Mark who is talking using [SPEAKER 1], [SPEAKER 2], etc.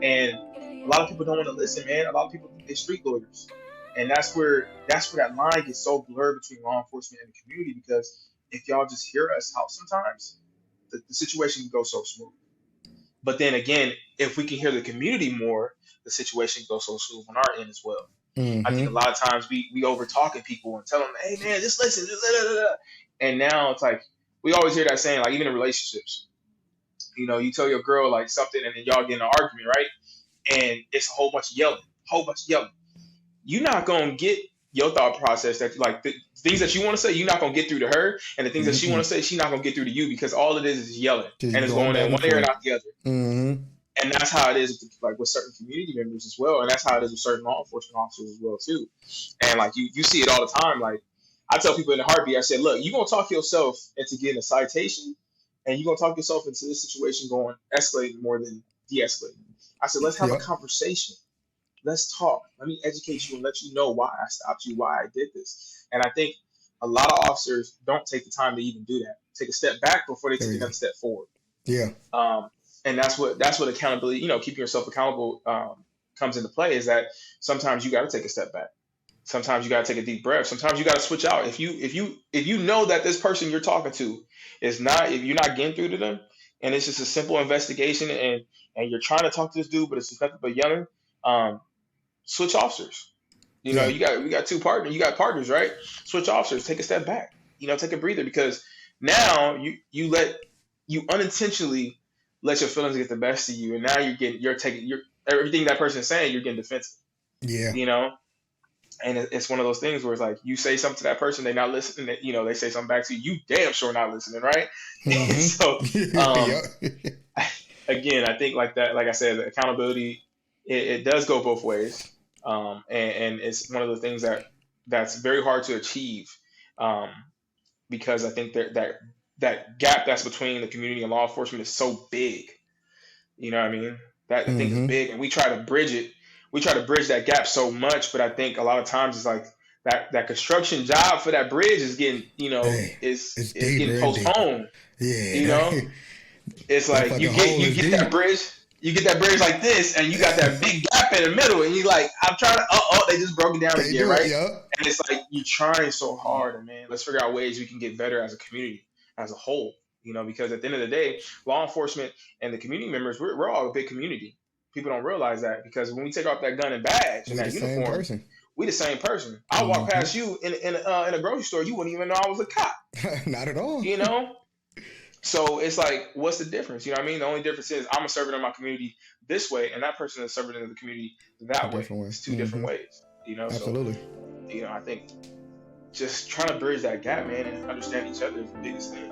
[SPEAKER 1] And a lot of people don't want to listen, man. A lot of people think they're street lawyers, and that's where that line gets so blurred between law enforcement and the community. Because if y'all just hear us out sometimes, the situation can go so smooth. But then again, if we can hear the community more, the situation goes so smooth on our end as well. I think a
[SPEAKER 2] Mm-hmm.
[SPEAKER 1] lot of times we over talking people and tell them, hey man, just listen, just da, da, da, da. And now it's like we always hear that saying, like even in relationships, you tell your girl like something and then y'all get in an argument, right? And it's a whole bunch of yelling, whole bunch of yelling. You're not gonna get your thought process that like the things that you want to say, you're not gonna get through to her, and the things that she want
[SPEAKER 2] Mm-mm.
[SPEAKER 1] to say, she's not gonna get through to you because all it is yelling and
[SPEAKER 2] Just
[SPEAKER 1] it's
[SPEAKER 2] going
[SPEAKER 1] going
[SPEAKER 2] back
[SPEAKER 1] in
[SPEAKER 2] and
[SPEAKER 1] one ear and
[SPEAKER 2] forth.
[SPEAKER 1] out the other.
[SPEAKER 2] Mm-hmm.
[SPEAKER 1] And that's how it is with, like with certain community members as well, and that's how it is with certain law enforcement officers as well too. And like you see it all the time. Like I tell people in a heartbeat, I said, look, you're gonna talk yourself into getting a citation, and you're gonna talk yourself into this situation going escalating more than de-escalating. I said, let's have a
[SPEAKER 2] Yep.
[SPEAKER 1] conversation. Let's talk. Let me educate you and let you know why I stopped you, why I did this. And I think a lot of officers don't take the time to even do that. Take a step back before they
[SPEAKER 2] There
[SPEAKER 1] take
[SPEAKER 2] we go.
[SPEAKER 1] another step forward.
[SPEAKER 2] Yeah.
[SPEAKER 1] Um, and that's what accountability, keeping yourself accountable comes into play. Is that sometimes you got to take a step back. Sometimes you got to take a deep breath. Sometimes you got to switch out. If you know that this person you're talking to is not, if you're not getting through to them, and it's just a simple investigation, and you're trying to talk to this dude, but it's nothing but yelling. Um, Switch officers.
[SPEAKER 2] Yeah.
[SPEAKER 1] We got two partners. You got partners, right? Switch officers. Take a step back. Take a breather because now you unintentionally let your feelings get the best of you, and now you're taking you're everything that person is saying. You're getting defensive.
[SPEAKER 2] Yeah.
[SPEAKER 1] You know, and it's one of those things where it's like you say something to that person, they not listening. They say something back to you. You damn sure not listening, right? And so,
[SPEAKER 2] Mm-hmm.
[SPEAKER 1] um,
[SPEAKER 2] Yep.
[SPEAKER 1] again, I think like that, like I said, accountability it does go both ways, and it's one of the things that's very hard to achieve, um, because I think that gap that's between the community and law enforcement is so big. You know what I mean? That I think is
[SPEAKER 2] Mm-hmm.
[SPEAKER 1] big, and we try to bridge it. We try to bridge that gap so much, but I think a lot of times it's like that construction job for that bridge is getting,
[SPEAKER 2] Hey,
[SPEAKER 1] is
[SPEAKER 2] it's
[SPEAKER 1] is getting
[SPEAKER 2] deeper and deeper.
[SPEAKER 1] postponed. You
[SPEAKER 2] Yeah.
[SPEAKER 1] know, it's
[SPEAKER 2] That
[SPEAKER 1] like
[SPEAKER 2] fucking hole
[SPEAKER 1] you
[SPEAKER 2] is
[SPEAKER 1] get that
[SPEAKER 2] deep.
[SPEAKER 1] bridge, like this, and you got that big gap in the middle, and you like, I'm trying to, they just broke it down
[SPEAKER 2] Can't
[SPEAKER 1] again,
[SPEAKER 2] do it.
[SPEAKER 1] right?
[SPEAKER 2] Yep.
[SPEAKER 1] And it's like you're trying so hard, and man, let's figure out ways we can get better as a community, as a whole. Because at the end of the day, law enforcement and the community members, we're all a big community. People don't realize that because when we take off that gun and badge and
[SPEAKER 2] We the
[SPEAKER 1] that
[SPEAKER 2] same
[SPEAKER 1] uniform,
[SPEAKER 2] person.
[SPEAKER 1] we the same person. I walk
[SPEAKER 2] Mm-hmm.
[SPEAKER 1] past you in a grocery store, you wouldn't even know I was a cop.
[SPEAKER 2] Not at all.
[SPEAKER 1] You know, so it's like, what's the difference? You know what I mean? The only difference is I'm a servant in my community this way, and that person is a servant in the community
[SPEAKER 2] A
[SPEAKER 1] that way.
[SPEAKER 2] different way.
[SPEAKER 1] It's two different
[SPEAKER 2] Mm-hmm.
[SPEAKER 1] ways. So
[SPEAKER 2] Absolutely.
[SPEAKER 1] I think just trying to bridge that gap, man, and understand each other is the biggest thing.